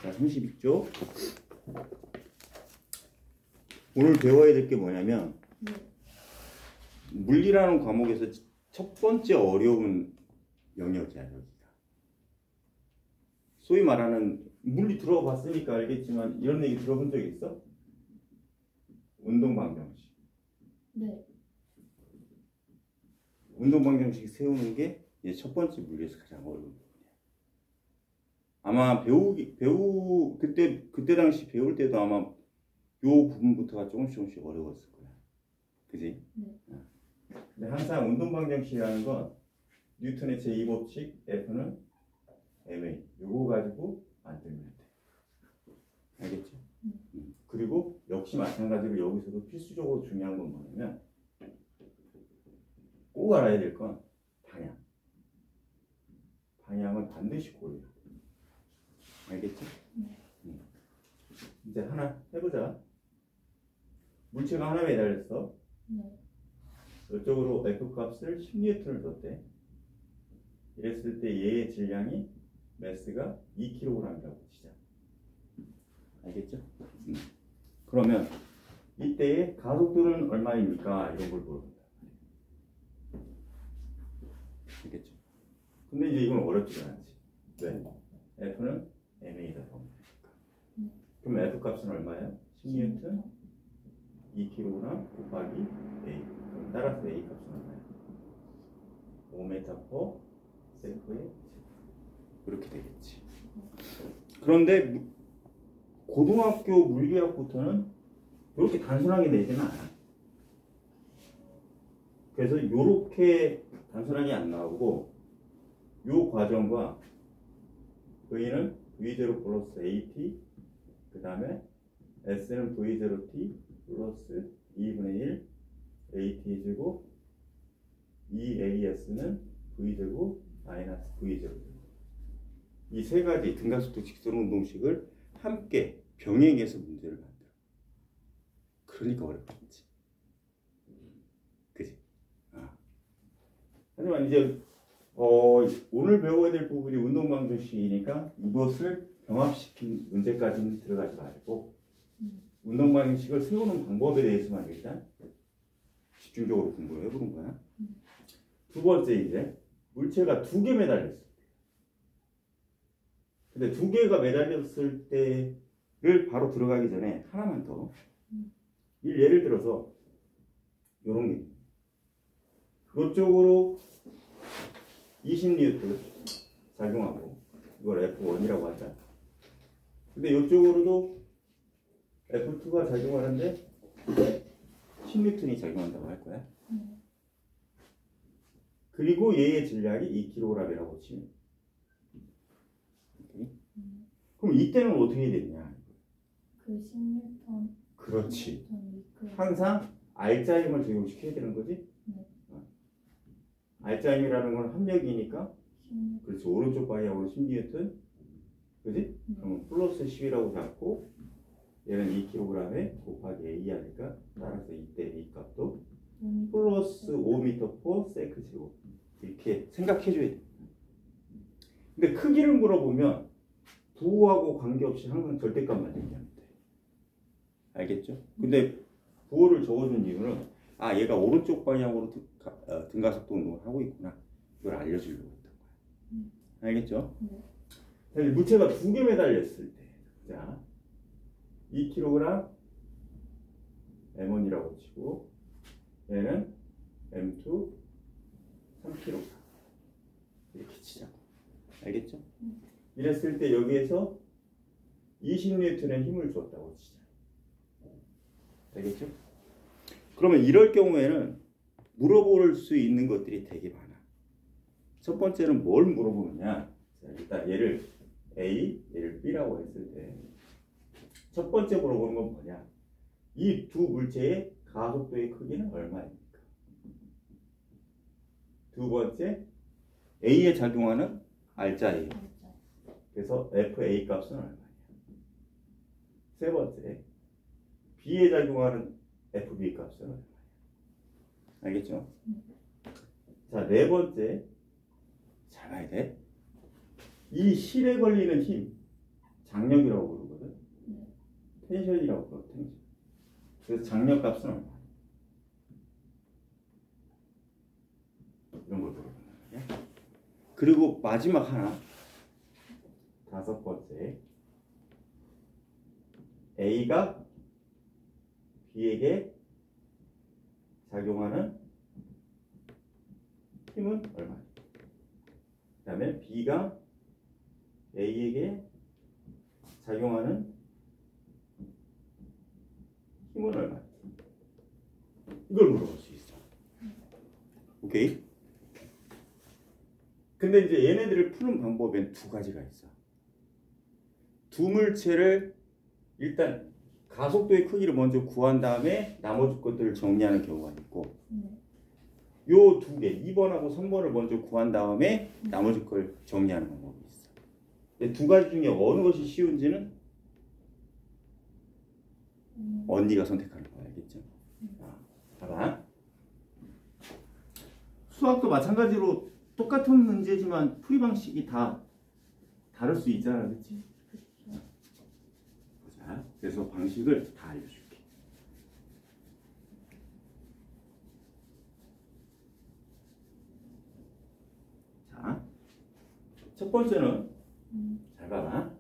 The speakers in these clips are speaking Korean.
자, 32쪽. 오늘 배워야 될 게 뭐냐면, 물리라는 과목에서 첫 번째 어려운 영역이야, 여기가. 소위 말하는, 물리 들어봤으니까 알겠지만, 이런 얘기 들어본 적 있어? 운동방정식. 네. 운동방정식 세우는 게 첫 번째 물리에서 가장 어려운 부분이야. 아마 그때 당시 배울 때도 아마 요 부분부터가 조금씩 어려웠을 거야. 그지? 네. 근데 항상 운동방정식이라는 건 뉴턴의 제2법칙 F는 ma 요거 가지고 만들면 돼. 알겠지? 그리고 역시 마찬가지로 여기서도 필수적으로 중요한 건 뭐냐면 꼭 알아야 될 건 방향. 방향을 반드시 고려해. 알겠지? 이제 하나 해보자. 물체가 하나 매달렸어. 네. 이쪽으로 F값을 10N을 줬대. 이랬을 때 얘의 질량이 매스가 2kg이라고 치자. 알겠죠? 그러면 이때의 가속도는 얼마입니까? 이런 걸 물어본다. 알겠죠? 근데 이제 이건 어렵지가 않지. 왜? F는 ma다 보면 되니까. 그럼 F 값은 얼마예요? 10N 2kg 곱하기 A. 그럼 따라서 A 값은 얼마예요? 5m/s의 이렇게 되겠지. 그런데 고등학교 물리학부터는 이렇게 단순하게 내지는 않아. 그래서 이렇게 단순하게 안 나오고 이 과정과 V는 V0 플러스 AT 그 다음에 S는 V0T 플러스 2분의 1 AT 제곱 2AS는 V0 마이너스 V0 이 세 가지 등가속도 직선 운동식을 함께 병행해서 문제를 만들어. 그러니까 어렵겠지. 그지? 하지만 이제 오늘 배워야 될 부분이 운동방정식이니까 이것을 병합시킨 문제까지는 들어가지 말고 운동방정식을 세우는 방법에 대해서만 일단 집중적으로 공부를 해보는 거야. 두 번째 이제 물체가 두 개 매달렸을 때. 근데 두 개가 매달렸을 때를 바로 들어가기 전에 하나만 더. 예를 들어서 요런 게 이쪽으로 20N 작용하고 이걸 F1이라고 하자. 근데 이쪽으로도 F2가 작용하는데 10N이 작용한다고 할 거야. 그리고 얘의 질량이 2kg이라고 치면. 그럼 이때는 어떻게 되냐? 그 10N. 그렇지. 항상 R자임을 적용시켜야 되는 거지? 네. R자임이라는 건 합력이니까 그렇지. 오른쪽 방향으로 10N 그지? 그럼 플러스 10이라고 잡고 얘는 2kg에 곱하기 A 하니까 따라서 이때 A 값도 플러스 5m/s 제곱 이렇게 생각해줘야 돼. 근데 크기를 물어보면 부호하고 관계없이 항상 절대값만 얘기하면 돼. 알겠죠? 근데 부호를 적어준 이유는 얘가 오른쪽 방향으로 등가속도 운동을 하고 있구나. 이걸 알려주려고 했던 거야. 알겠죠? 네. 물체가 두 개 매달렸을 때, 자, 2kg M1이라고 치고, 얘는 M2 3kg 이렇게 치자고. 알겠죠? 이랬을 때 여기에서 20N의 힘을 줬다고 치자. 알겠죠? 그러면 이럴 경우에는 물어볼 수 있는 것들이 되게 많아. 첫 번째는 뭘 물어보느냐. 자, 일단 얘를 A, 얘를 B라고 했을 때 첫 번째 물어보는 건 뭐냐. 이 두 물체의 가속도의 크기는 얼마입니까? 두 번째, A에 작용하는 R자예요. 그래서 FA 값은 얼마냐. 세 번째, B에 작용하는 FB 값은 얼마냐. 알겠죠? 자, 네 번째, 잘 봐야 돼. 이 실에 걸리는 힘. 장력이라고 부르거든. 네. 텐션이라고 불러. 텐션. 그래서 장력 값은 얼마? 이런 걸 부르는 거야. 그리고 마지막 하나. 다섯 번째. A가 B에게 작용하는 힘은 얼마? 그 다음에 B가 A에게 작용하는 힘은 얼마? 이걸 물어볼 수 있어. 오케이? 근데 이제 얘네들을 푸는 방법엔 두 가지가 있어. 두 물체를 일단 가속도의 크기를 먼저 구한 다음에 나머지 것들을 정리하는 경우가 있고, 요 두 개, 2번하고 3번을 먼저 구한 다음에 나머지 걸 정리하는 방법이 있어. 근데 두 가지 중에 어느 것이 쉬운지는 언니가 선택하는 거야. 알겠죠? 봐봐. 수학도 마찬가지로 똑같은 문제지만 풀이 방식이 다 다를 수 있잖아. 그렇지? 보자. 그래서 방식을 다 알려줄게. 자, 첫 번째는 잘 봐봐.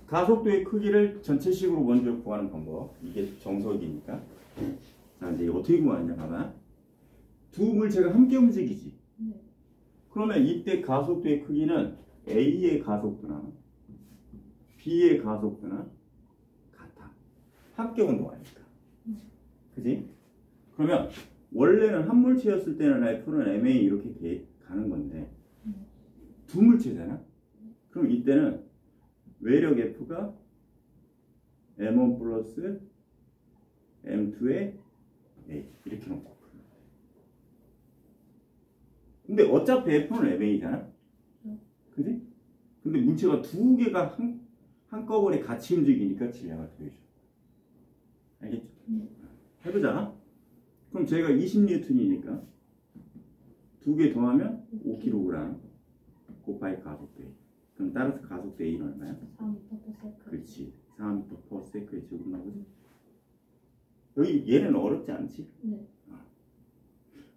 가속도의 크기를 전체식으로 먼저 구하는 방법. 이게 정석이니까. 자, 이제 어떻게 구하느냐 봐봐. 두 물체가 함께 움직이지. 그러면 이때 가속도의 크기는 A의 가속도나 B의 가속도나 같아. 함께 운동하니까. 그지? 그러면 원래는 한 물체였을 때는 F는 MA 이렇게 가는 건데 두 물체잖아? 그럼 이때는 외력 F가 M1 플러스 M2의 A 이렇게 놓고. 근데 어차피 F는 MA잖아? 그지? 근데 물체가 두 개가 한꺼번에 같이 움직이니까 질량을 더해줘. 알겠죠? 해보자. 그럼 제가 20N이니까 두 개 더하면 5kg 곱하기 가속도 A. 그럼 따라서 가속도 A는 얼마야? 4m/s. 그렇지. 4m/s의 제곱 나오지? 여기 얘는 어렵지 않지? 네.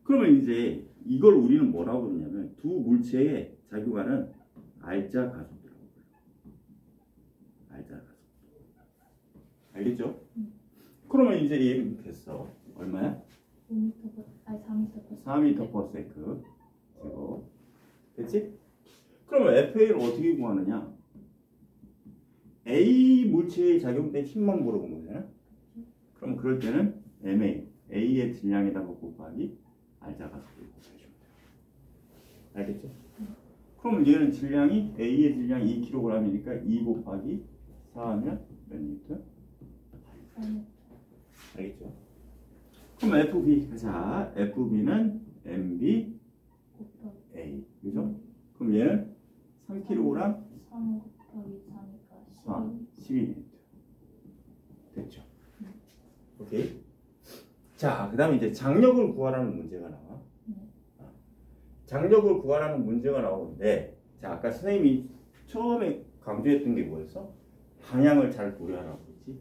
그러면 이제 이걸 우리는 뭐라고 그러냐면 두 물체에 작용하는 알자 가속도라고 불러. 알자 가속도. 알겠죠? 그러면 이제 얘는 됐어. 얼마야? 4m/s. 제곱. 됐지? 그러면 FA를 어떻게 구하느냐? A 물체에 작용된 힘만 물어본 거잖아. 그럼 그럴 때는 MA, A의 질량에다가 곱하기 알자 가속도를 곱해주면 돼. 알겠죠? 그러면 얘는 질량이 A의 질량이 2kg이니까 2 곱하기 4 하면 몇 뉴턴? 4m. 알겠죠? 그럼 FB 가자. FB는 MB 곱하기 A. 그죠? 그럼 얘는 3kg 3 곱하기 4니까 4, 12뉴턴. 됐죠? 오케이. 자, 그 다음에 이제 장력을 구하라는 문제가 나와. 장력을 구하라는 문제가 나오는데, 자, 아까 선생님이 처음에 강조했던 게 뭐였어? 방향을 잘 고려하라고 했지.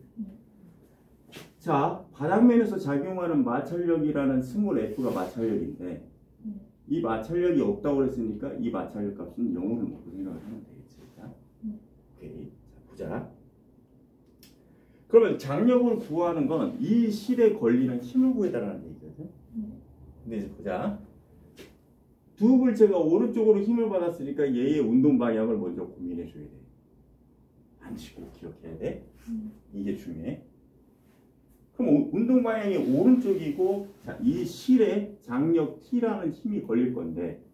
자, 바닥면에서 작용하는 마찰력이라는 스몰 F가 마찰력인데, 이 마찰력이 없다고 그랬으니까 이 마찰력 값은 0을 먹고 생각을 하면 되겠지. 자, 오케이. 자, 보자. 그러면 장력을 구하는 건 이 실에 걸리는 힘을 구해달라는 얘기거든. 근데 이제 보자. 두 물체가 오른쪽으로 힘을 받았으니까 얘의 운동 방향을 먼저 고민해 줘야 돼. 반드시 꼭 기억해야 돼. 이게 중요해. 그럼 운동 방향이 오른쪽이고, 자, 이 실에 장력 T라는 힘이 걸릴 건데,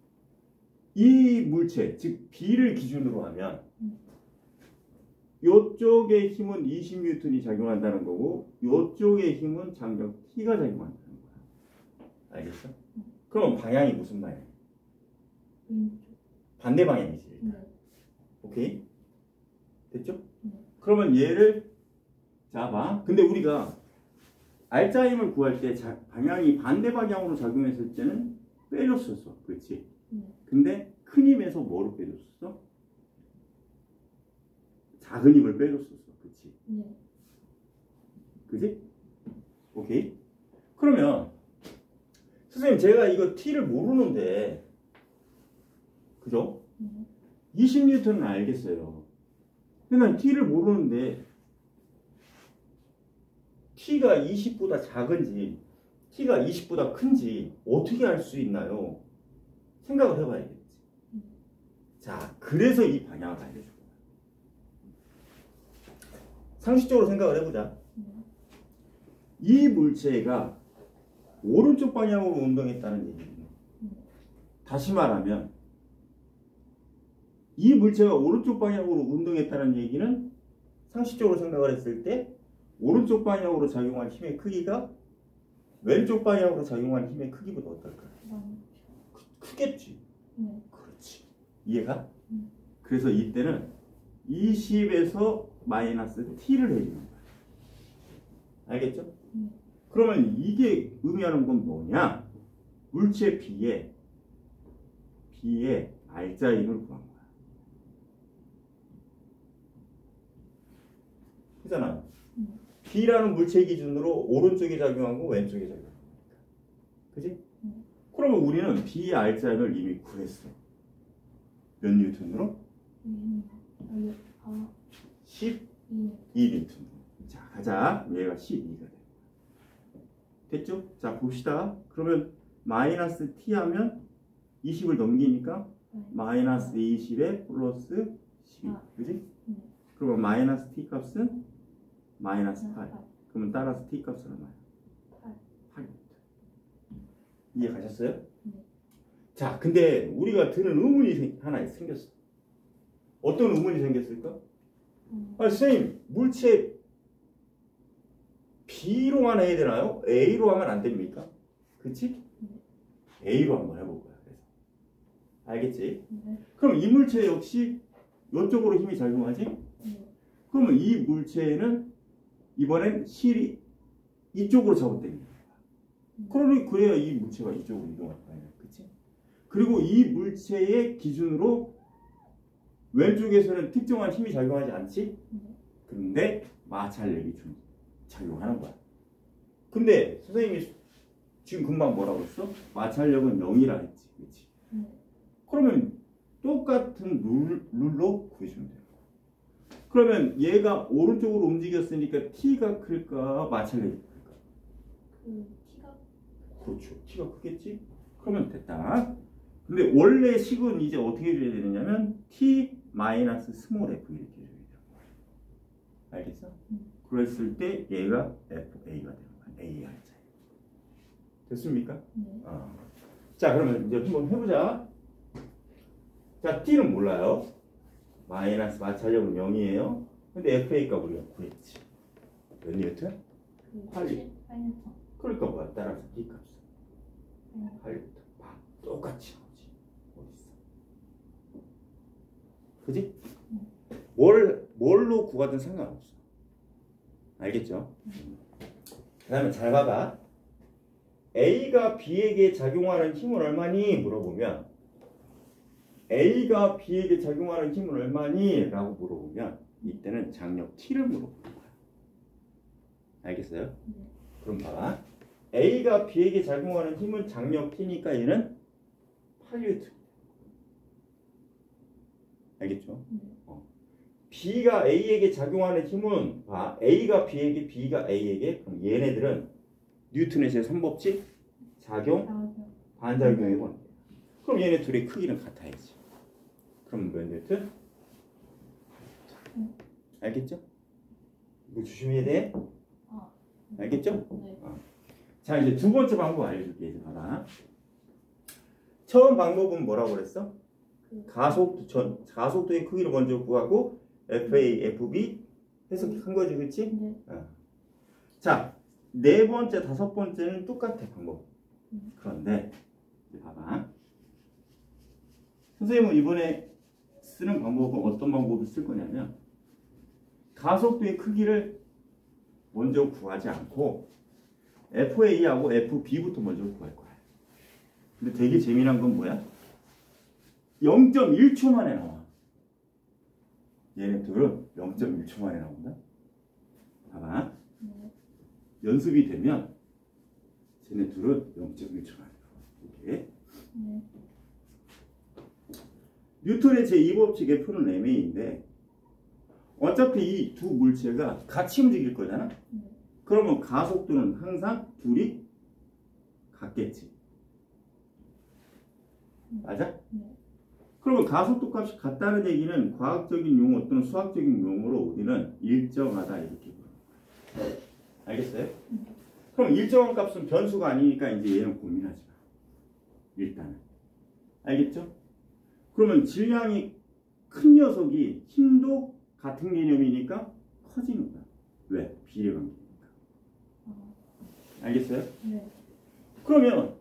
이 물체, 즉 B를 기준으로 하면 이쪽의 힘은 20N이 작용한다는 거고, 이쪽의 힘은 장력 T가 작용한다는 거야. 알겠어? 그럼 방향이 무슨 방향이야? 반대 방향이지. 네. 오케이? 됐죠? 네. 그러면 얘를 잡아. 근데 우리가 알자 힘을 구할 때 방향이 반대 방향으로 작용했을 때는 빼줬었어. 그렇지? 네. 근데 큰 힘에서 뭐로 빼줬었어? 작은 힘을 빼줬었어. 그치? 네. 그지? 오케이? 그러면 선생님 제가 이거 T를 모르는데 그죠? 네. 20N은 알겠어요. 근데 난 T를 모르는데 T가 20보다 작은지 T가 20보다 큰지 어떻게 알 수 있나요? 생각을 해봐야겠지. 자, 그래서 이 방향을 알려줄 거야. 상식적으로 생각을 해보자. 네. 이 물체가 오른쪽 방향으로 운동했다는 얘기는 다시 말하면 이 물체가 오른쪽 방향으로 운동했다는 얘기는 상식적으로 생각을 했을 때 오른쪽 방향으로 작용한 힘의 크기가 왼쪽 방향으로 작용한 힘의 크기보다 어떨까? 크겠지. 네. 그렇지. 이해가? 그래서 이때는 20에서 마이너스 t를 해주는 거야. 알겠죠? 그러면 이게 의미하는 건 뭐냐? 물체 B의 알자 힘을 구한 거야. 그잖아. B라는 물체 기준으로 오른쪽에 작용하고 왼쪽에 작용하니까. 그지? 그러면 우리는 B의 알자 힘을 이미 구했어. 몇 뉴턴으로? 12뉴턴. 자, 가자. 얘가 12가 돼. 됐죠? 자, 봅시다. 그러면 마이너스 t 하면 20을 넘기니까 마이너스 20에 플러스 12. 그지? 그러면 마이너스 t 값은 마이너스 8. 그러면 따라서 t 값은 얼마야? 8. 이해 가셨어요? 자, 근데 우리가 드는 의문이 하나 생겼어. 어떤 의문이 생겼을까? 아니, 선생님, 물체 B로만 해야 되나요? A로 하면 안 됩니까? 그치? A로 한번 해볼 거야. 그래서. 알겠지? 그럼 이 물체 역시 이쪽으로 힘이 작용하지? 그러면 이 물체는 이번엔 실이 이쪽으로 작업됩니다. 그래야 이 물체가 이쪽으로 이동할 거 아니야. 그치? 그리고 이 물체의 기준으로 왼쪽에서는 특정한 힘이 작용하지 않지? 그런데 마찰력이 좀 작용하는 거야. 근데 선생님이 지금 금방 뭐라고 했어? 마찰력은 0이라 했지. 그치? 그러면 똑같은 룰로 구해주면 돼요. 그러면 얘가 오른쪽으로 움직였으니까 T가 클까? 마찰력이 클까? T가 그렇죠. T가 크겠지? 그러면 됐다. 근데 원래 식은 이제 어떻게 해줘야 되느냐면 T 마이너스 스몰 f 이렇게 해줘야 돼요. 알겠어? 그랬을 때 얘가 FA가 되는 거야. AR 자. 됐습니까? 네. 자, 그러면 이제 한번 해보자. 자, T는 몰라요. 마이너스 마찰력은 0이에요. 근데 FA 값 우리가 구했지. 몇 뉴턴? 8뉴턴. 그러니까 뭐야? 따라서 T 값은 8뉴턴. 똑같이 나오지. 어딨어? 그지? 뭘로 구하든 상관없어. 알겠죠? 그 다음에 잘 봐봐. A가 B에게 작용하는 힘은 얼마니? 물어보면 A가 B에게 작용하는 힘은 얼마니? 라고 물어보면 이때는 장력 T를 물어보는 거야. 알겠어요? 그럼 봐봐. A가 B에게 작용하는 힘은 장력 T니까 얘는 8뉴턴. 알겠죠? B가 A에게 작용하는 힘은 A가 B에게, B가 A에게. 그럼 얘네들은 뉴턴의 제3법칙 작용, 반작용의 관계. 그럼 얘네 둘의 크기는 같아야지. 그럼 몇 뉴턴? 알겠죠? 이거 조심해야 돼. 알겠죠? 네. 자, 이제 두 번째 방법 알려줄게. 이제 봐봐. 처음 방법은 뭐라고 그랬어? 가속도의 크기를 먼저 구하고 FA, FB 해석한 거지, 그렇지? 네. 자, 네 번째, 다섯 번째는 똑같아 방법. 그런데 이제 봐봐. 선생님은 이번에 쓰는 방법은 어떤 방법을 쓸 거냐면 가속도의 크기를 먼저 구하지 않고 FA하고 FB부터 먼저 구할 거야. 근데 되게 재미난 건 뭐야? 0.1초 만에 나와. 얘네 둘은 0.1초 만에 나온다. 봐봐. 네. 연습이 되면 쟤네 둘은 0.1초 만에 나와. 이게 네. 뉴턴의 제2법칙의 F는 ma인데 어차피 이 두 물체가 같이 움직일 거잖아. 네. 그러면 가속도는 항상 둘이 같겠지. 맞아? 네. 그러면 가속도 값이 같다는 얘기는 과학적인 용어 또는 수학적인 용어로 우리는 일정하다 이렇게 부르는 거야. 알겠어요? 그럼 일정한 값은 변수가 아니니까 이제 얘는 고민하지 마. 일단은. 알겠죠? 그러면 질량이 큰 녀석이 힘도 같은 개념이니까 커지는 거야. 왜? 비례 관계니까. 알겠어요? 네. 그러면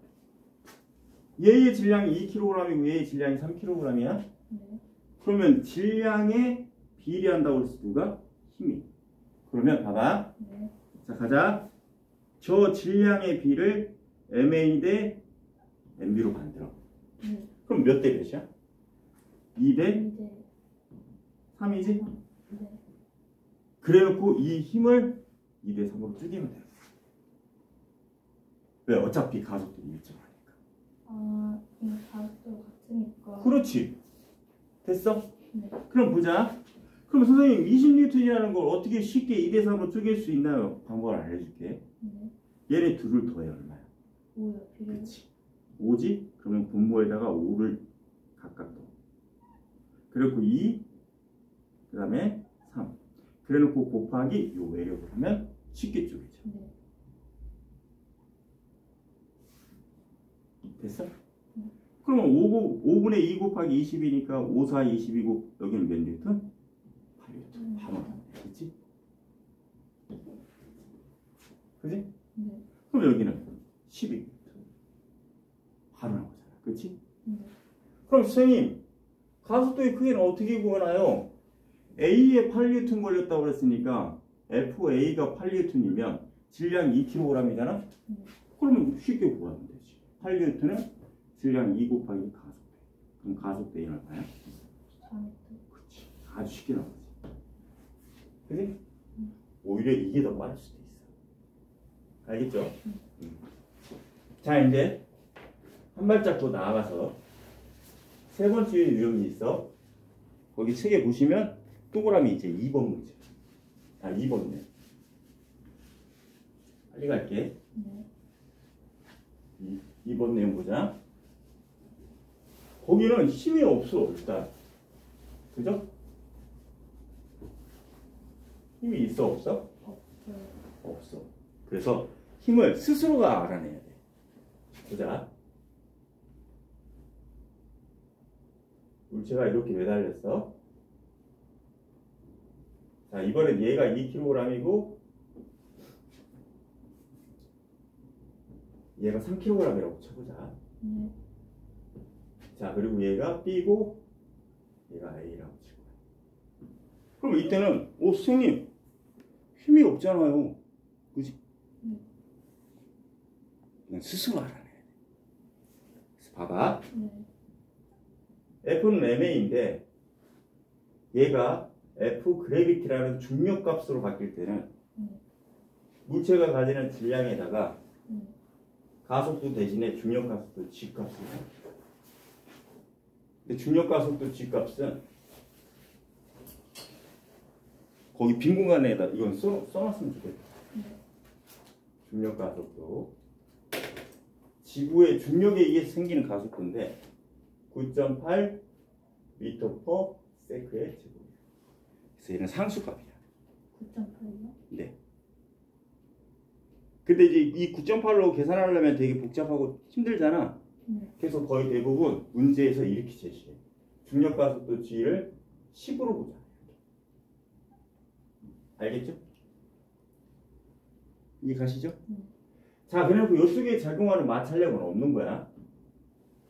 얘의 질량이 2kg이고 얘의 질량이 3kg이야. 네. 그러면 질량에 비례한다고 했을 때 누가? 힘이. 그러면 봐봐. 네. 자, 가자. 저 질량의 비를 MA 대 MB로 만들어. 네. 그럼 몇 대 몇이야? 2대 이제 3이지? 네. 그래놓고 이 힘을 2대 3으로 줄이면 돼. 왜? 어차피 가속도는 일정하니까. 아, 이 가격도 같으니까. 그렇지. 됐어? 네. 그럼 보자. 그럼 선생님 20N이라는 걸 어떻게 쉽게 2대 3으로 쪼갤 수 있나요? 방법을 알려줄게. 네. 얘네 둘을 더해 얼마야? 5요. 비례. 그렇지. 5지? 그러면 분모에다가 5를 각각 넣어. 그리고 2, 그 다음에 3. 그래놓고 곱하기 요 외력을 하면 쉽게 쪼개져. 네. 됐어? 그러면 5분의 2 곱하기 20이니까 5, 4, 22고 여기는 몇 뉴턴? 8뉴턴. 바로 나오네. 그치? 그치? 네. 그럼 여기는 12뉴턴. 바로 나오잖아. 그치? 네. 그럼 선생님 가속도의 크기는 어떻게 구하나요? A에 8뉴턴 걸렸다고 그랬으니까 FA가 8뉴턴이면 질량이 2kg이잖아? 그러면 쉽게 구하면 되지. 8뉴턴은 질량 2 곱하기 가속도. 그럼 가속도는 얼마야? 4m. 그렇지. 아주 쉽게 나오지. 그지? 오히려 이게 더 빠를 수도 있어. 알겠죠? 자, 이제 한 발짝 더 나아가서 세 번째 유형이 있어. 거기 책에 보시면 동그라미 이제 2번 문제. 아, 2번이네. 빨리 갈게. 네. 2번 내용 보자. 거기는 힘이 없어, 일단. 그죠? 힘이 있어, 없어? 없어요. 없어. 그래서 힘을 스스로가 알아내야 돼. 보자. 물체가 이렇게 매달렸어. 자, 이번엔 얘가 2kg이고 얘가 3kg이라고 쳐보자. 네. 자, 그리고 얘가 B고 얘가 A라고 치고. 그럼 이때는 선생님 힘이 없잖아요. 그지? 그냥 스스로 알아내야 돼. 그래서 봐봐. 네. F는 MA인데 얘가 F 그래비티라는 중력 값으로 바뀔 때는 물체가 가지는 질량에다가 가속도 대신에 중력 가속도 G 값을 해. 근데 중력 가속도 G 값은 거기 빈 공간에다 이건 써놨으면 좋겠다. 중력 가속도 지구의 중력에 의해서 생기는 가속도인데 9.8 미터 퍼 세크의 제곱. 그래서 얘는 상수값이야. 9.8이요? 네. 근데 이제 이 9.8로 계산하려면 되게 복잡하고 힘들잖아. 그래서 거의 대부분 문제에서 이렇게 제시해. 중력 가속도 G를 10으로 보자. 알겠죠? 이해 가시죠? 자, 그래놓고 이쪽에 작용하는 마찰력은 없는 거야.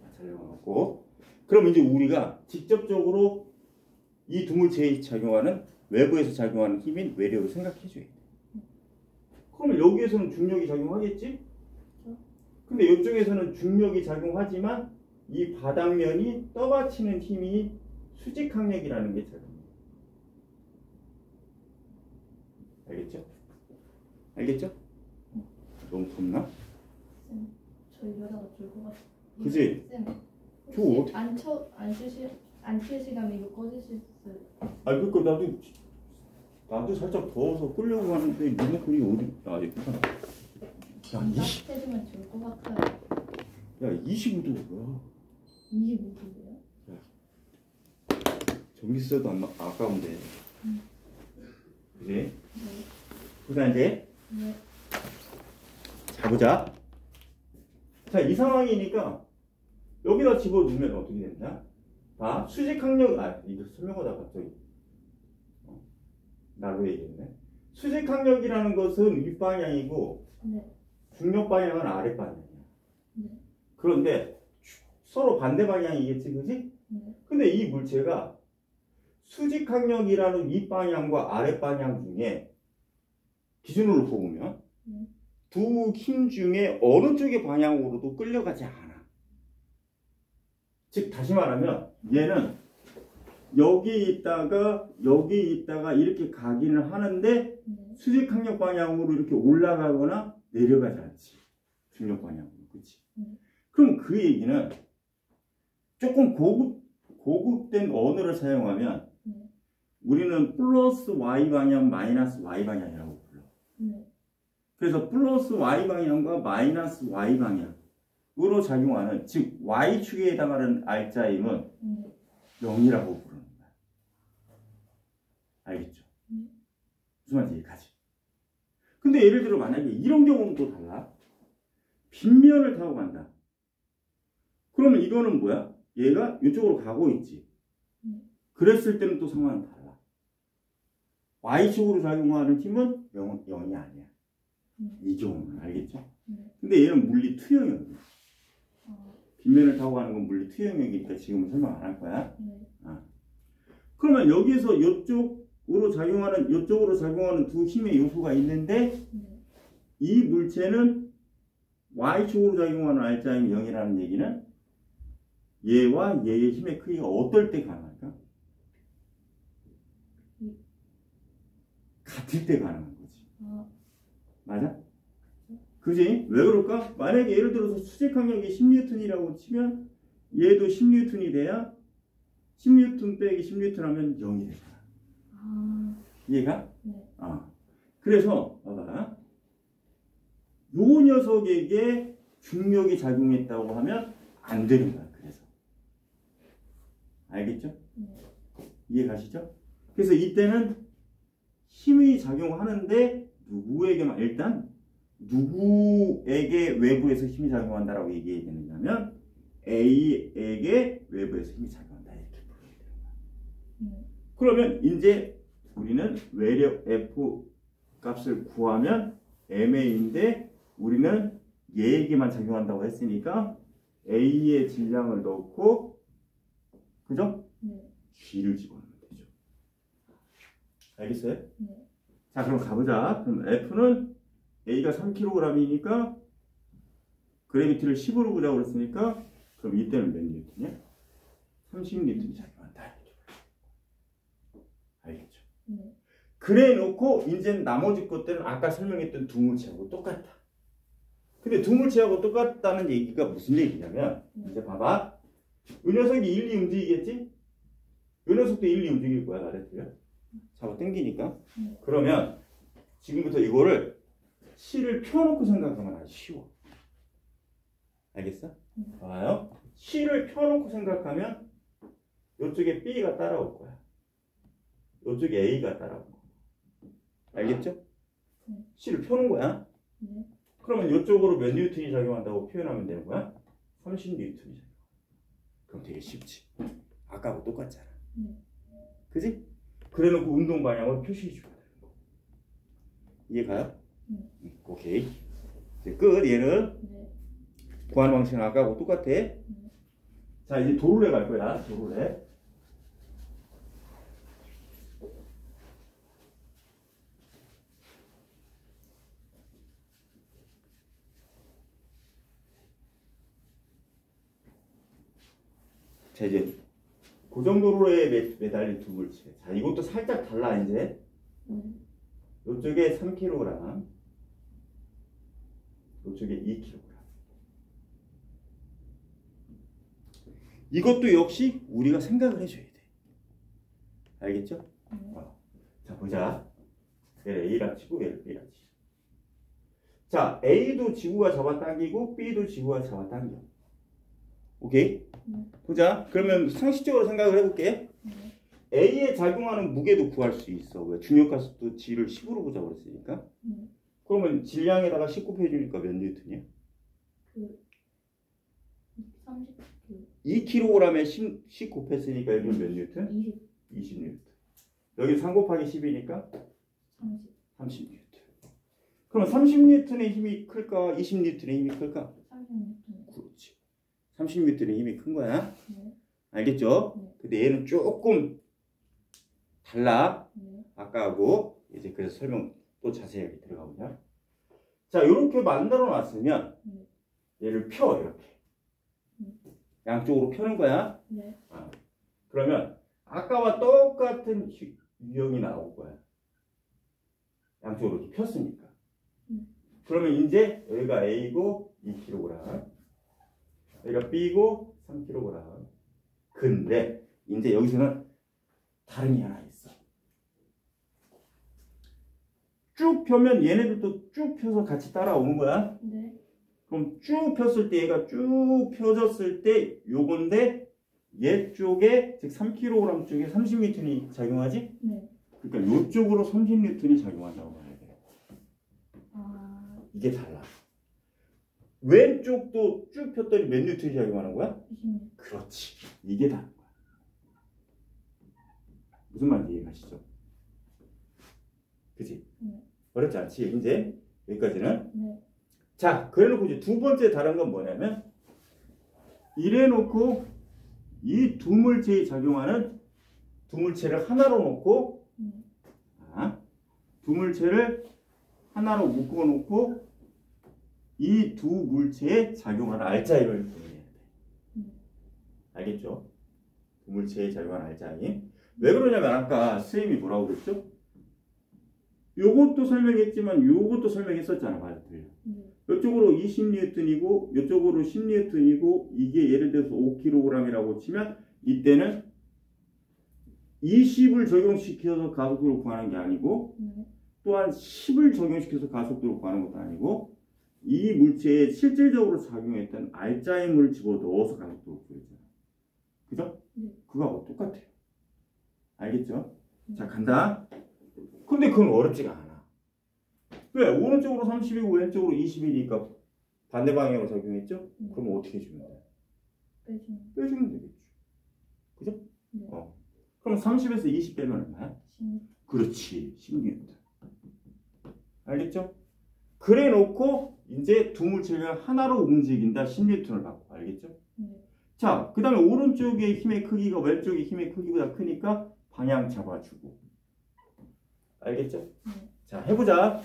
마찰력은 없고. 그럼 이제 우리가 직접적으로 이 두 물체에 작용하는 외부에서 작용하는 힘인 외력을 생각해 줘야 돼. 그러면 여기에서는 중력이 작용하겠지? 근데 이쪽에서는 중력이 작용하지만 이 바닥면이 떠받치는 힘이 수직항력이라는 게 작용해. 알겠죠? 알겠죠? 너무 덥나? 쌤, 저 이러다가 졸것 같아요. 그지? 쌤, 저 혹시 어떻게- 안 치시면 이거 꺼주실 수? 아 그니까 나도 살짝 더워서 끓려고 하는데 리모컨이 어디? 아 여기 있구나. 따뜻해지면 졸것 같아요. 야 25도야. 25도예요? 전기 써도 안 아까운데. 그지? 네. 보자 이제. 네. 자 보자. 자 이 상황이니까 여기다 집어넣으면 어떻게 된다? 봐 수직 항력 이거 설명하다 갑자기 나로 얘기했네. 수직 항력이라는 것은 윗방향이고 네. 중력 방향은 아랫 방향이야. 네. 그런데 서로 반대 방향이겠지, 그지? 네. 근데 이 물체가 수직 항력이라는 윗방향과 아랫 방향 중에 기준으로 놓고 보면 두 힘 중에 어느 쪽의 방향으로도 끌려가지 않아. 즉 다시 말하면 얘는 여기 있다가 이렇게 가기는 하는데 네. 수직 항력 방향으로 이렇게 올라가거나 내려가지 않지. 중력 방향으로. 그렇지? 그럼 그 얘기는 조금 고급된 언어를 사용하면 우리는 플러스 y 방향, 마이너스 y 방향이라고 불러. 그래서 플러스 y 방향과 마이너스 y 방향으로 작용하는 즉 y축에 해당하는 알짜임은 0이라고 부르는 거야. 알겠죠? 무슨 말인지 이해가지? 근데 예를 들어 만약에 이런 경우는 또 달라. 빗면을 타고 간다. 그러면 이거는 뭐야? 얘가 이쪽으로 가고 있지. 그랬을 때는 또 상황은 달라. Y축으로 작용하는 힘은 0이 아니야. 이 경우는 알겠죠? 근데 얘는 물리 투영형이야. 빗면을 타고 가는 건 물리 투영형이니까 지금은 설명 안 할 거야. 그러면 여기에서 이쪽으로 작용하는 두 힘의 요소가 있는데 이 물체는 Y축으로 작용하는 알짜임이 0이라는 얘기는 얘와 얘의 힘의 크기가 어떨 때 가능할까? 같을 때 가능한 거지. 맞아? 그지? 왜 그럴까? 만약에 예를 들어서 수직 항력이 10N이라고 치면 얘도 10N이 돼야 10N 빼기 10N 하면 0이 되잖아. 이해가? 네. 그래서 봐봐. 요 녀석에게 중력이 작용했다고 하면 안 되는 거야. 그래서 알겠죠? 이해 가시죠? 그래서 이때는 힘이 작용하는데 누구에게만 일단 누구에게 외부에서 힘이 작용한다라고 얘기해야 되느냐면 A에게 외부에서 힘이 작용한다 이렇게 불러야 되는 거야. 그러면 이제 우리는 외력 F 값을 구하면 MA인데 우리는 얘에게만 작용한다고 했으니까 A의 질량을 넣고 그죠? G를 집어넣으면 되죠. 알겠어요? 자 그럼 가보자. 그럼 F는 A가 3kg이니까 그래비티를 10으로 보자고 그랬으니까 그럼 이때는 몇 뉴턴이야? 30뉴턴이 작용한다. 알겠죠? 그래 놓고 이제 나머지 것들은 아까 설명했던 두 물체하고 똑같다. 근데 두 물체하고 똑같다는 얘기가 무슨 얘기냐면 이제 봐봐. 이 녀석이 1, 2 움직이겠지? 이 녀석도 1, 2 움직일 거야. 나랬어요. 잡아 당기니까. 그러면 지금부터 이거를 C를 펴놓고 생각하면 아주 쉬워. 알겠어? 봐요. C를 펴놓고 생각하면 이쪽에 B가 따라올 거야. 이쪽에 A가 따라올 거야. 알겠죠? C를 펴는 거야. 그러면 이쪽으로 몇 뉴턴이 작용한다고 표현하면 되는 거야? 30뉴턴이 작용. 그럼 되게 쉽지. 아까하고 똑같잖아. 그지? 그래 놓고 운동 방향을 표시해 줘야 되는 거. 이해가요? 오케이. 이제 끝. 얘는 구하는 방식은 아까하고 똑같아. 자 이제 도르래 갈 거야. 도르래. 자 이제 고정도로에 매달린 두 물체. 자 이것도 살짝 달라 이제. 이쪽에 3kg, 이쪽에 2kg. 이것도 역시 우리가 생각을 해줘야 돼. 알겠죠? 자, 보자. 얘를 A라 치고 얘를 B라 치자. 자, A도 지구가 잡아당기고 B도 지구가 잡아당겨. 오케이? 보자. 그러면 상식적으로 생각을 해볼게. A에 작용하는 무게도 구할 수 있어. 왜? 중력가속도 G를 10으로 보자 그랬으니까. 그러면 질량에다가 10 곱해주니까 몇 뉴턴이야? 2kg에 10 곱했으니까 여기는 몇 뉴턴? 20 뉴턴. 여기 3 곱하기 10이니까 30 뉴턴. 그럼 30 뉴턴의 힘이 클까? 20 뉴턴의 힘이 클까? 30뉴턴. 그렇지. 30 뉴턴의 힘이 큰 거야. 네. 알겠죠? 네. 근데 얘는 조금 달라. 네. 아까하고. 이제 그래서 설명 또 자세하게 들어가 보자. 자, 이렇게 만들어 놨으면 얘를 펴, 이렇게. 양쪽으로 펴는 거야. 네. 그러면 아까와 똑같은 유형이 나올 거야. 양쪽으로 이렇게 폈으니까. 그러면 이제 여기가 A고 2kg, 여기가 B고 3kg. 근데 이제 여기서는 다른 게 하나 있어. 쭉 펴면 얘네들도 쭉 펴서 같이 따라오는 거야. 네. 그럼 쭉 폈을 때 얘가 쭉 펴졌을 때 요건데 얘 쪽에 즉 3kg 쪽에 30N이 작용하지? 네. 그러니까 요쪽으로 30N이 작용한다고 봐야 돼. 이게 달라. 왼쪽도 쭉 폈더니 몇 뉴턴이 작용하는 거야? 20뉴턴. 그렇지. 이게 다른 거야. 무슨 말인지 이해가시죠? 그치? 네. 어렵지 않지? 이제 여기까지는. 네. 자, 그래놓고 이제 두 번째 다른 건 뭐냐면 이래놓고 이 두 물체에 작용하는 두 물체를 하나로 놓고 두 물체를 하나로 묶어놓고 이 두 물체에 작용하는 알짜임을 구분해야 돼. 알겠죠? 두 물체에 작용하는 알짜임. 왜 그러냐면 아까 선생님이 뭐라고 그랬죠? 요것도 설명했지만 요것도 설명했었잖아. 맞아, 틀려. 이쪽으로 20뉴턴이고 이쪽으로 10뉴턴이고 이게 예를 들어서 5kg이라고 치면 이때는 20을 적용시켜서 가속도를 구하는 게 아니고 또한 10을 적용시켜서 가속도를 구하는 것도 아니고 이 물체에 실질적으로 작용했던 알짜임을 집어넣어서 가속도를 구했잖아. 그죠? 그거하고 똑같아요. 알겠죠? 자, 간다. 근데 그건 어렵지가 않아. 왜? 오른쪽으로 30이고 왼쪽으로 20이니까 반대 방향으로 작용했죠? 그럼 어떻게 해주면 돼? 빼주면 되겠죠. 그죠? 네. 그럼 30에서 20 빼면 얼마야? 10뉴턴. 그렇지. 10뉴턴. 알겠죠? 그래 놓고 이제 두 물체가 하나로 움직인다. 10뉴턴을 받고. 알겠죠? 자, 그 다음에 오른쪽의 힘의 크기가 왼쪽의 힘의 크기보다 크니까 방향 잡아주고. 알겠죠? 자, 해보자.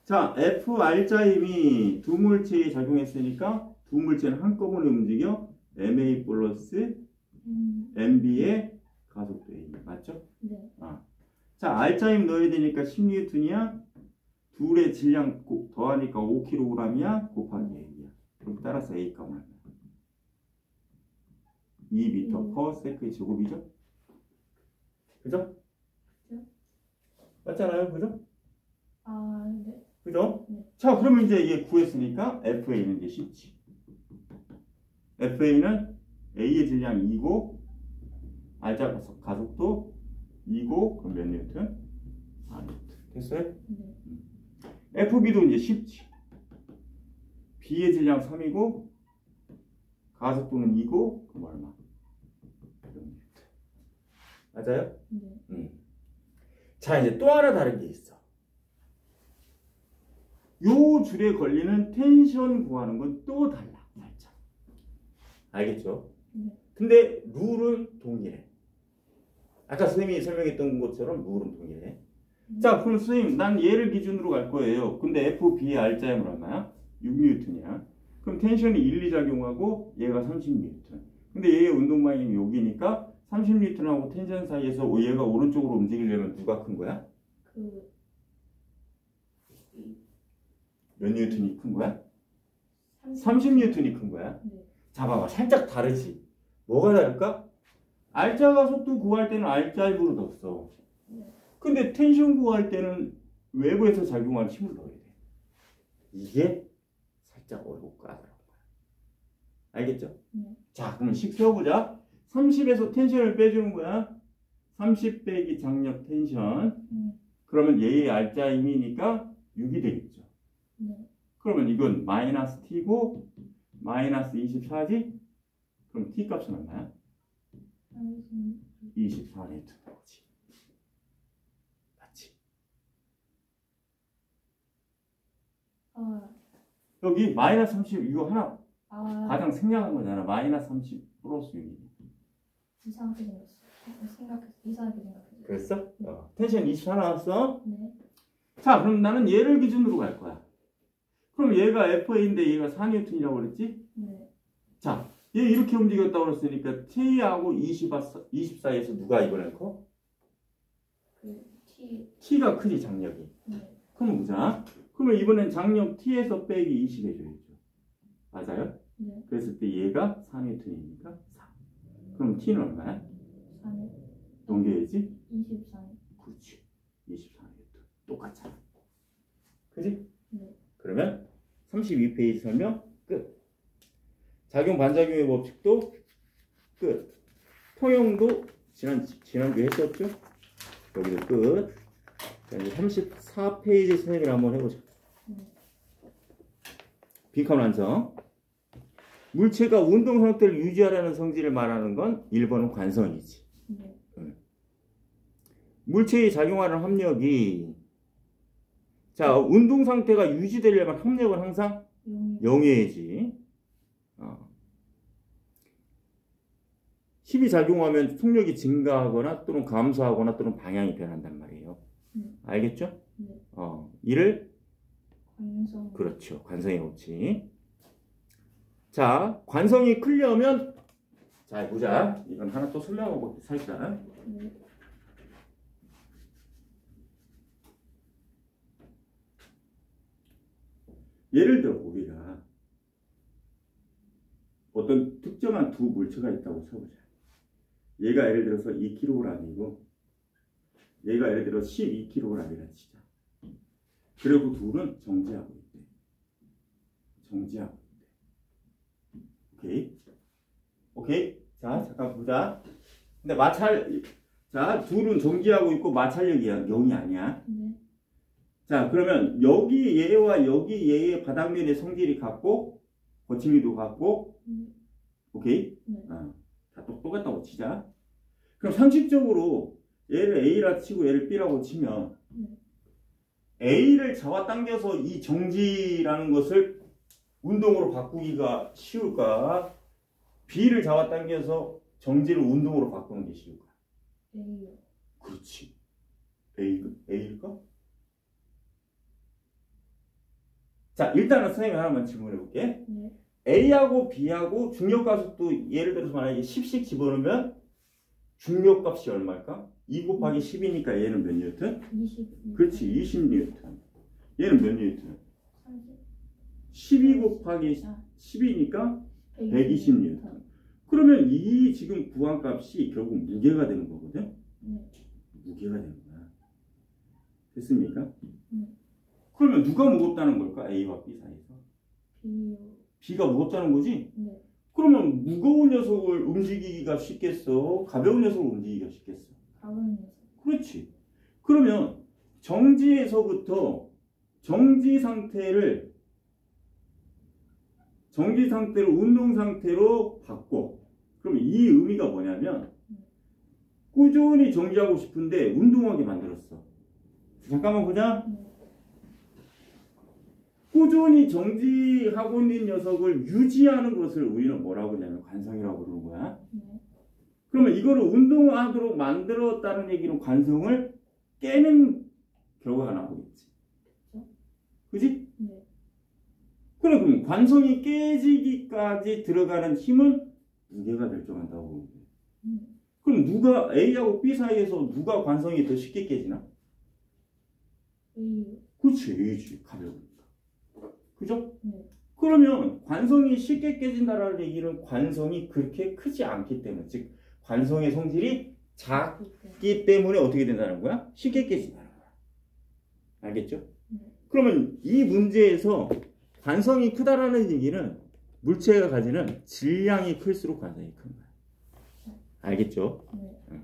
자, FR자임이 두 물체에 작용했으니까 두 물체는 한꺼번에 움직여. MA 플러스 MB의 가속도 A. 맞죠? 네. 자, R자임 넣어야 되니까 10뉴턴이야. 둘의 질량 더하니까 5kg이야. 곱하기 A야. 그럼 따라서 A 값은 얼마야? 2m/s의 제곱이죠? 그죠? 맞잖아요. 그죠? 네. 그죠? 네. 자, 그러면 이제 얘 구했으니까 FA는 이제 쉽지. FA는 A의 질량 2고 R자 가속도 2고 그럼 몇 뉴턴? 4뉴턴. 됐어요? 네. FB도 이제 쉽지. B의 질량 3이고 가속도는 2고 그럼 얼마? 6뉴턴. 맞아요? 네. 자, 이제 또 하나 다른 게 있어. 요 줄에 걸리는 텐션 구하는 건 또 달라. 살짝. 알겠죠? 네. 근데 룰은 동일해. 아까 선생님이 설명했던 것처럼 룰은 동일해. 자, 그럼 선생님, 난 얘를 기준으로 갈 거예요. 근데 FB의 R자임은 얼마야? 6뉴턴이야. 그럼 텐션이 1, 2 작용하고 얘가 30뉴턴. 근데 얘의 운동 방향이 여기니까 30뉴턴하고 텐션 사이에서 얘가 오른쪽으로 움직이려면 누가 큰 거야? 몇 뉴턴이 큰 거야? 30. 30뉴턴이 큰 거야. 네. 자, 봐봐. 살짝 다르지? 뭐가 다를까? 알자가 속도 구할 때는 알자 입으로 넣었어. 네. 근데 텐션 구할 때는 외부에서 작용하는 힘을 넣어야 돼. 이게 살짝 어렵고 까다로운 거야. 알겠죠? 네. 자, 그러면 식 세워보자. 30에서 텐션을 빼주는 거야. 30 빼기 장력 텐션. 그러면 얘의 알자 힘이니까 6이 되겠죠. 네. 그러면 이건 마이너스 t고 마이너스 24지? 그럼 t 값은 얼마야? 24 뉴턴 나오지. 맞지? 여기 마이너스 30 이거 하나 가장 생략한 거잖아. 마이너스 30 플러스 6이. 이상하게 생겼어. 이상하게 생각했어. 그랬어? 텐션 24 나왔어? 네. 자, 그럼 나는 얘를 기준으로 갈 거야. 그럼 얘가 FA인데 얘가 4뉴턴이라고 그랬지? 네. 자, 얘 이렇게 움직였다고 그랬으니까 T하고 24에서 누가 이번엔 커? 그 T. T가 크지, 장력이. 네. 그럼 보자. 그러면 이번엔 장력 T에서 빼기 20 해줘야죠. 맞아요? 네. 그랬을 때 얘가 4뉴턴이니까 4. 그럼 T는 얼마야? 4네. 넘겨야지? 24네. 그렇지. 24뉴턴. 똑같잖아. 그지? 네. 그러면 32페이지 설명 끝. 작용 반작용의 법칙도 끝. 통용도 지난주에 했었죠? 여기도 끝. 자, 이제 34페이지 선생님을 한번 해보자. 빈칸 완성. 물체가 운동 상태를 유지하라는 성질을 말하는 건 1번은 관성이지. 네. 물체의 작용하는 합력이 자, 운동 상태가 유지되려면 합력은 항상 0이어야지. 힘이 작용하면 속력이 증가하거나 또는 감소하거나 또는 방향이 변한단 말이에요. 알겠죠? 네. 이를 관성. 그렇죠. 관성의 법칙. 자, 관성이 크려면 자, 보자. 이건 하나 또 설명하고 살짝. 네. 예를 들어 우리가 어떤 특정한 두 물체가 있다고 쳐보자. 얘가 예를 들어서 2kg이고 얘가 예를 들어 12kg이라 치자. 그리고 둘은 정지하고 있대. 정지하고 있대. 오케이? 오케이? 자, 잠깐 보자. 근데 자, 둘은 정지하고 있고 마찰력이 0이 아니야. 네. 자, 그러면 여기 얘와 여기 얘의 바닥면의 성질이 같고 거침이도 같고 오케이? 네. 다 똑같다고 치자. 그럼 상식적으로 얘를 A라 치고 얘를 B라고 치면 A를 잡아당겨서 이 정지라는 것을 운동으로 바꾸기가 쉬울까? B를 잡아당겨서 정지를 운동으로 바꾸는 게 쉬울까? A요. 그렇지. A일까? 자, 일단은 선생님이 하나만 질문해 볼게. 네. A하고 B하고 중력가속도 예를 들어서 만약에 10씩 집어넣으면 중력값이 얼마일까? 2 곱하기 10이니까 얘는 몇 뉴턴? 20. 그렇지, 20 뉴턴. 얘는 몇 뉴턴? 30. 12 곱하기 10이니까 120 뉴턴. 뉴턴. 그러면 이 지금 구한값이 결국 무게가 되는 거거든? 네. 무게가 되는 거야. 됐습니까? 네. 그러면 누가 무겁다는 걸까? A와 B 사이에서. B요. B가 무겁다는 거지? 네. 그러면 무거운 녀석을 움직이기가 쉽겠어? 가벼운 녀석을 움직이기가 쉽겠어? 가벼운 녀석. 그렇지. 그러면 정지에서부터 정지 상태를 운동 상태로 바꿔. 그럼 이 의미가 뭐냐면 꾸준히 정지하고 싶은데 운동하게 만들었어. 잠깐만 보자. 네. 꾸준히 정지하고 있는 녀석을 유지하는 것을 우리는 뭐라고 하냐면 관성이라고 그러는 거야. 네. 그러면 이거를 운동하도록 만들었다는 얘기는 관성을 깨는 결과가 나오겠지. 그지? 네. 그럼 관성이 깨지기까지 들어가는 힘은 무게가 결정한다고 보면 돼. 그럼 누가 A하고 B 사이에서 누가 관성이 더 쉽게 깨지나? A요. 그렇지, A지. 가벼우니까. 그죠? 네. 그러면 관성이 쉽게 깨진다라는 얘기는 관성이 그렇게 크지 않기 때문에, 즉 관성의 성질이 작기 때문에 어떻게 된다는 거야? 쉽게 깨진다는 거야. 알겠죠? 네. 그러면 이 문제에서 관성이 크다라는 얘기는 물체가 가지는 질량이 클수록 관성이 큰 거야. 알겠죠? 네.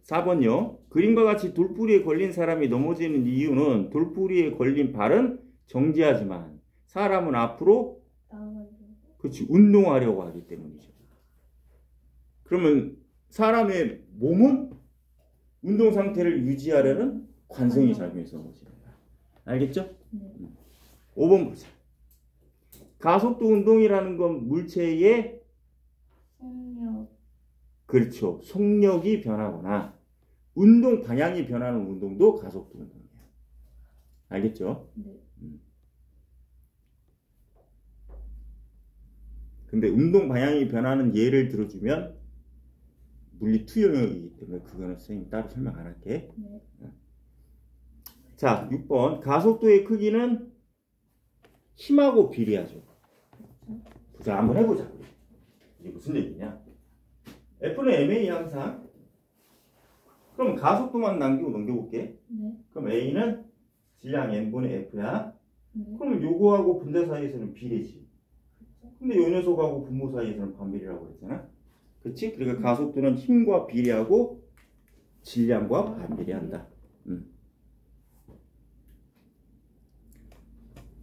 4번요. 그림과 같이 돌뿌리에 걸린 사람이 넘어지는 이유는 돌뿌리에 걸린 발은 정지하지만 사람은 앞으로 나와가지고. 그렇지 운동하려고 하기 때문이죠. 그러면 사람의 몸은 운동 상태를 유지하려는 관성이 작용해서 넘어지는 거야. 알겠죠? 네. 5번 보자. 가속도 운동이라는 건 물체의 속력. 그렇죠. 속력이 변하거나 운동 방향이 변하는 운동도 가속도 운동이에요. 알겠죠? 네. 근데 운동 방향이 변하는 예를 들어주면 물리 투 영역이기 때문에 그거는 선생님 따로 설명 안 할게. 네. 자, 6번. 가속도의 크기는 힘하고 비례하죠. 자, 한번 해보자. 이게 무슨 얘기냐? F는 MA 항상. 그럼 가속도만 넘겨볼게. 네. 그럼 A는 질량 N분의 F야. 네. 그럼 요거하고 분자 사이에서는 비례지. 근데 요 녀석하고 분모 사이에서는 반비례라고 했잖아. 그렇지? 그러니까 가속도는 힘과 비례하고 질량과 반비례한다.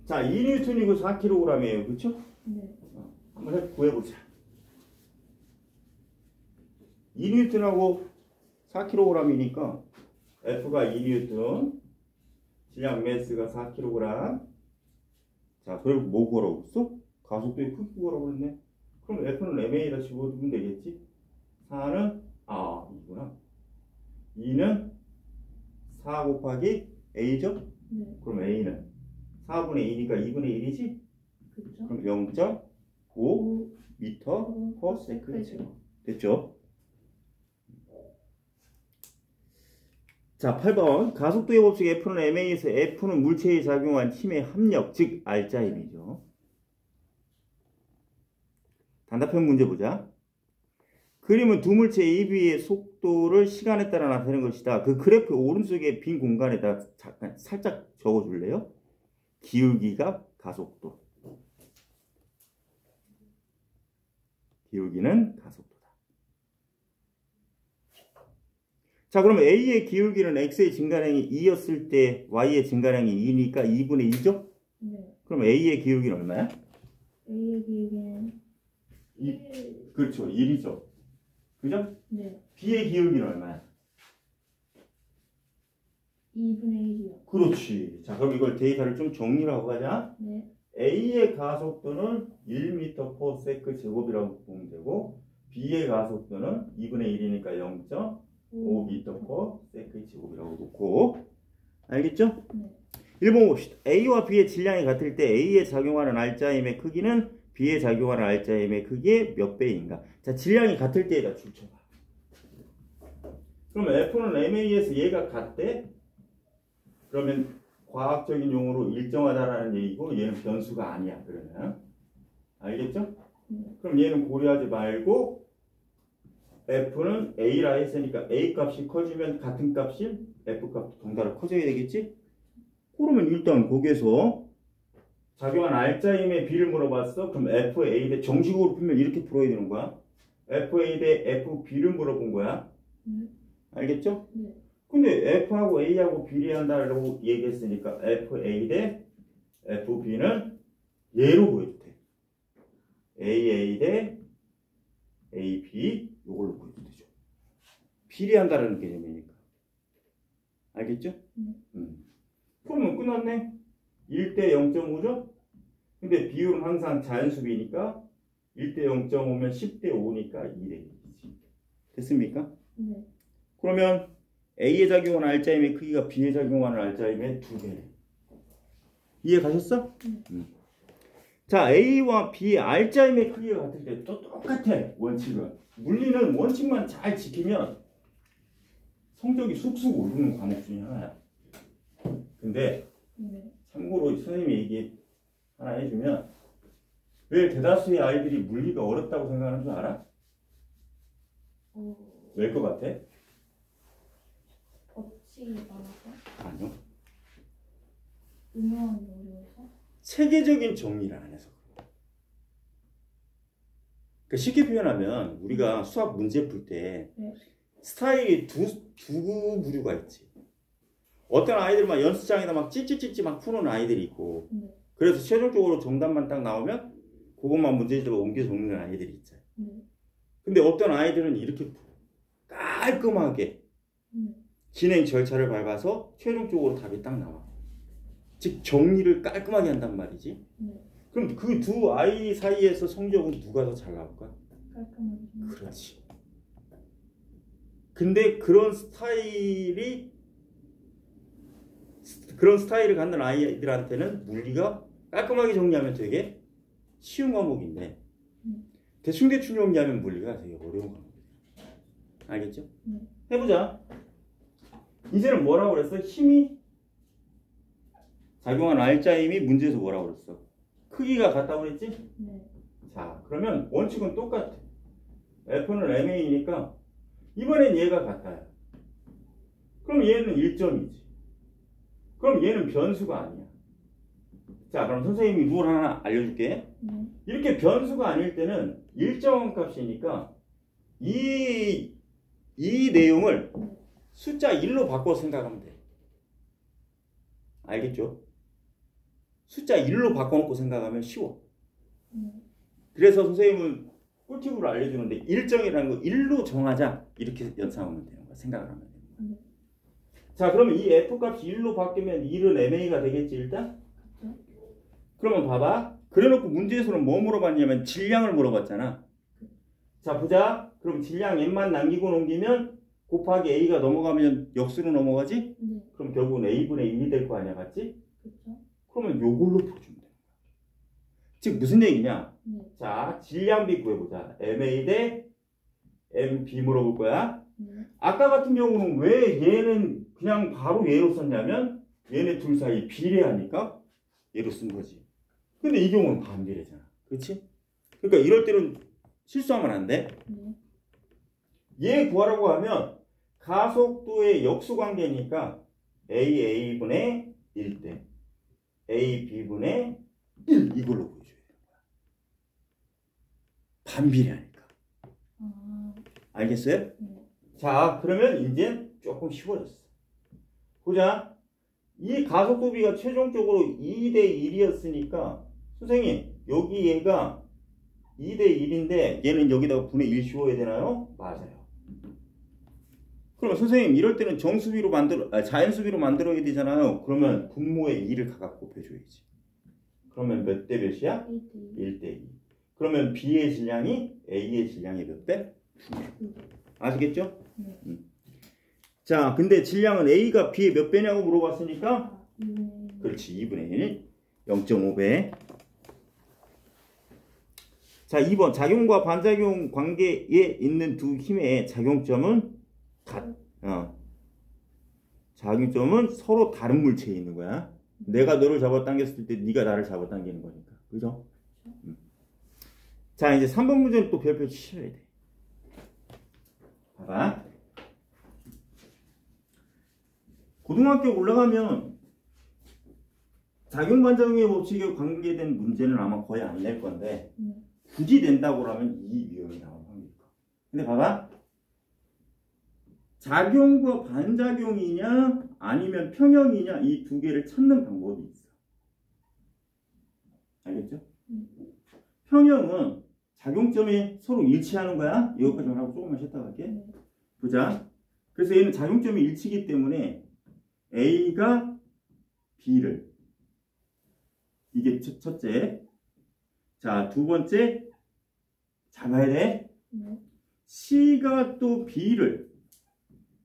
자, 2N이고 4kg이에요. 그렇죠? 네. 한번 구해보자. 2N하고 4kg이니까 F가 2N, 질량 매스가 4kg. 자, 그리고 뭐 구하라고 했어? 가속도의 크기 구하라고 했네. 그럼 F는 MA에다 집어두면 되겠지? 4는 이구나. 2는 4 곱하기 A죠? 네. 그럼 A는 4분의 2니까 2분의 1이지? 그렇죠. 그럼 0.5 미터 퍼 세컨드. 됐죠? 자, 8번. 가속도의 법칙 F는 MA에서 F는 물체에 작용한 힘의 합력, 즉 R자임이죠. 단답형 문제 보자. 그림은 두 물체 AB의 속도를 시간에 따라 나타내는 것이다. 그 그래프 오른쪽에 빈 공간에다 잠깐 살짝 적어줄래요? 기울기가 가속도. 기울기는 가속도다. 자, 그러면 A의 기울기는 X의 증가량이 2였을 때 Y의 증가량이 2니까 2분의 2죠? 네. 그럼 A의 기울기는 얼마야? A의 기울기는 1. 그렇죠. 1이죠. 그죠? 네. B의 기울기는 얼마야? 2분의 1이요. 그렇지. 자, 그럼 이걸 데이터를 좀 정리를 하고 가자. 네. A의 가속도는 1m/s 제곱이라고 보면 되고 B의 가속도는 2분의 1이니까 0.5m/s 제곱이라고 놓고 알겠죠? 네. 1번 봅시다. A와 B의 질량이 같을 때 A에 작용하는 R자임의 크기는 B에 작용하는 R자임의 크기의 몇 배인가? 자, 질량이 같을 때에다 줄쳐봐. 그러면 F는 MA에서 얘가 같대? 그러면 과학적인 용어로 일정하다라는 얘기고 얘는 변수가 아니야. 그러면 알겠죠? 그럼 얘는 고려하지 말고 F는 A라 했으니까 A 값이 커지면 같은 값이 F 값도 동달아 커져야 되겠지? 그러면 일단 거기에서 작용한 R자임의 B를 물어봤어. 그럼 FA 대 정식으로 풀면 이렇게 풀어야 되는 거야. FA 대 FB를 물어본 거야. 알겠죠? 네. 근데 F하고 A하고 비례한다고 얘기했으니까 FA 대 FB는 얘로 보여도 돼. AA 대 AB 이걸로 보여도 되죠. 비례한다라는 개념이니까. 알겠죠? 그러면 끝났네. 1대 0.5죠? 근데 비율은 항상 자연수비니까 1대 0.5면 10대 5니까 2대 1이지. 됐습니까? 네. 그러면 A에 작용하는 R자임의 크기가 B에 작용하는 R자임의 2배네. 이해 가셨어? 자, A와 B의 R자임의 크기가 같을 때 또 똑같아. 원칙은. 물리는 원칙만 잘 지키면 성적이 쑥쑥 오르는 과목 중에 하나야. 근데 네. 참고로 선생님이 얘기 하나 해주면 왜 대다수의 아이들이 물리가 어렵다고 생각하는 줄 알아? 왜 것 같아? 법칙이 많아서? 아니요. 응용하기 어려워서? 체계적인 정리를 안 해서 그래요. 그러니까 쉽게 표현하면 우리가 수학 문제 풀 때 네. 스타일이 두 부류가 있지. 어떤 아이들은 막 연습장에다 막 찌찌찌찌 막 푸는 아이들이 있고 네. 그래서 최종적으로 정답만 딱 나오면 그것만 문제집으로 옮겨 적는 아이들이 있잖아요. 네. 근데 어떤 아이들은 이렇게 풀어. 깔끔하게 진행 절차를 밟아서 최종적으로 답이 딱 나와. 즉 정리를 깔끔하게 한단 말이지. 네. 그럼 그 두 아이 사이에서 성적은 누가 더 잘 나올까? 깔끔하게. 그렇지. 근데 그런 스타일을 갖는 아이들한테는 물리가 깔끔하게 정리하면 되게 쉬운 과목인데 대충 정리하면 물리가 되게 어려운 과목이에요. 알겠죠? 해보자. 이제는 뭐라고 그랬어? 힘이 작용한 알자 힘이 문제에서 뭐라고 그랬어? 크기가 같다고 그랬지? 네. 자, 그러면 원칙은 똑같아. F는 MA니까 이번엔 얘가 같아요. 그럼 얘는 1점이지. 그럼 얘는 변수가 아니야. 자, 그럼 선생님이 룰 하나 알려줄게. 이렇게 변수가 아닐 때는 일정한 값이니까 이 내용을 숫자 1로 바꿔 생각하면 돼. 알겠죠? 숫자 1로 바꿔놓고 생각하면 쉬워. 그래서 선생님은 꿀팁으로 알려주는데 일정이라는 거 1로 정하자. 이렇게 연상하면 되는 거야. 생각을 하면 되는 거야. 자, 그러면 이 F값이 1로 바뀌면 1은 MA가 되겠지 일단? 그러면 봐봐. 그래놓고 문제에서는 뭐 물어봤냐면 질량을 물어봤잖아. 자, 보자. 그럼 질량 M만 남기고 넘기면 곱하기 A가 넘어가면 역수로 넘어가지? 네. 그럼 결국은 A분의 1이 될 거 아니야, 맞지? 그렇죠. 그러면 요걸로 풀어주면 되는 거야. 즉 무슨 얘기냐? 네. 자, 질량비 구해보자. MA 대 MB 물어볼 거야. 네. 아까 같은 경우는 왜 얘는 그냥 바로 얘로 썼냐면 얘네 둘 사이 비례하니까 얘로 쓴 거지. 근데 이 경우는 반비례잖아. 그렇지? 그러니까 이럴 때는 실수하면 안 돼. 네. 얘 구하라고 하면 가속도의 역수관계니까 AA분의 1대 AB분의 1 이걸로 보여줘야 되는 거야. 반비례하니까. 알겠어요? 네. 자, 그러면 이제 조금 쉬워졌어. 보자. 이 가속도비가 최종적으로 2대 1이었으니까 선생님 여기 얘가 2대 1인데 얘는 여기다가 분의 1 씌워야 되나요? 맞아요. 그러면 선생님 이럴 때는 정수비로 자연수비로 만들어야 되잖아요. 그러면 분모에 2를 각각 곱해줘야지. 그러면 몇 대 몇이야? 1대 2. 그러면 B의 질량이 A의 질량이 몇 배? 2배. 아시겠죠? 네. 자, 근데 질량은 A가 B의 몇 배냐고 물어봤으니까 2분의 그렇지, 2분의 1, 0.5배. 자, 2번 작용과 반작용 관계에 있는 두 힘의 작용점은 작용점은 서로 다른 물체에 있는 거야. 내가 너를 잡아당겼을 때 네가 나를 잡아당기는 거니까. 그죠? 자, 이제 3번 문제는 또 별표 치셔야 돼. 봐봐. 고등학교 올라가면 작용 반작용의 법칙에 관계된 문제는 아마 거의 안 낼 건데 굳이 낸다고 하면 이 유형이 나오는 겁니다. 근데 봐봐. 작용과 반작용이냐 아니면 평형이냐 이 두 개를 찾는 방법이 있어. 알겠죠? 평형은 작용점이 서로 일치하는 거야. 이것까지만 하고 조금만 쉬었다 갈게. 보자. 그래서 얘는 작용점이 일치이기 때문에 A가 B를 이게 첫째. 자, 두 번째 잡아야 돼. C가 또 B를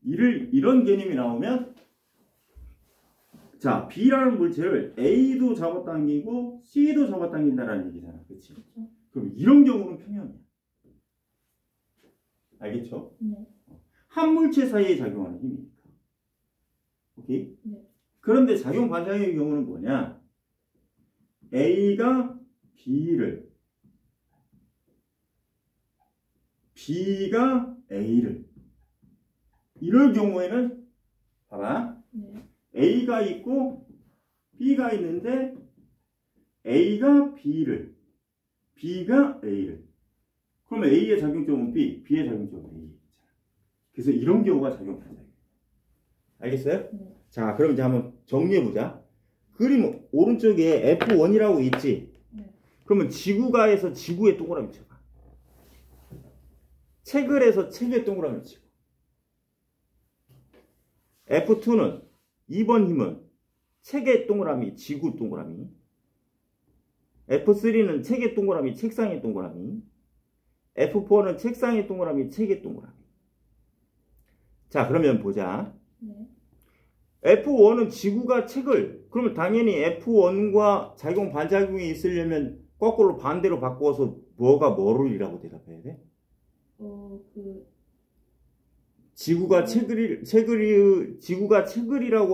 이런 개념이 나오면 자, B라는 물체를 A도 잡아당기고 C도 잡아당긴다라는 얘기잖아. 그렇지? 그럼 이런 경우는 평형이야. 알겠죠? 네. 한 물체 사이에 작용하는 힘이니까. 오케이? 네. 그런데 작용 반작용의 경우는 뭐냐? A가 B가 A를 이럴 경우에는 봐봐. 네. A가 있고 B가 있는데 A가 B가 A를 그러면 A의 작용점은 B, B의 작용점은 A. 그래서 이런 경우가 작용 반작용. 알겠어요? 네. 자, 그럼 이제 한번 정리해보자. 그림 오른쪽에 F1이라고 있지? 네. 그러면 지구가에서 지구에 동그라미 쳐봐. 책을 해서 책에 동그라미 치고. F2는 2번 힘은 책에 동그라미, 지구 동그라미. F3는 책에 동그라미, 책상에 동그라미. F4는 책상에 동그라미, 책에 동그라미. 자, 그러면 보자. 네. F1은 지구가 책을, 그러면 당연히 F1과 작용 반작용이 있으려면 거꾸로 반대로 바꿔서 뭐가 뭐를이라고 대답해야 돼? 지구가 책을이라고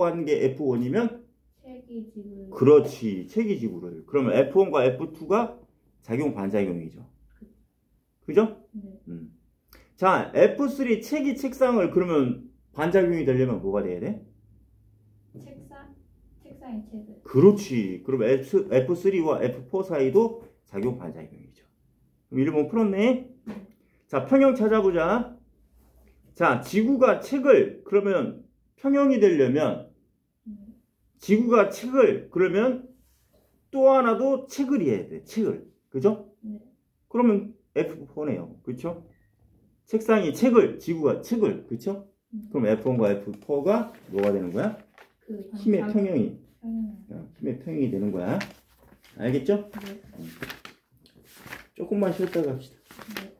하는 게 F1이면? 책이 지구를. 그렇지, 책이 지구를. 그러면 F1과 F2가 작용 반작용이죠. 그죠? 네. 자, F3 책이 책상을 그러면 반작용이 되려면 뭐가 돼야 돼? 책상에 책을. 그렇지. 그럼 F3와 F4 사이도 작용 반작용이죠. 그럼 1번 풀었네. 자, 평형 찾아보자. 자, 지구가 책을 그러면 평형이 되려면 지구가 책을 그러면 또 하나도 책을 해야 돼. 책을. 그죠? 네. 그러면 F4네요. 그렇죠? 책상이 책을, 지구가 책을. 그렇죠? 그럼 F1과 F4가 뭐가 되는 거야? 힘의 평형이. 힘의 평형이 되는 거야. 알겠죠? 네. 조금만 쉬었다 갑시다. 네.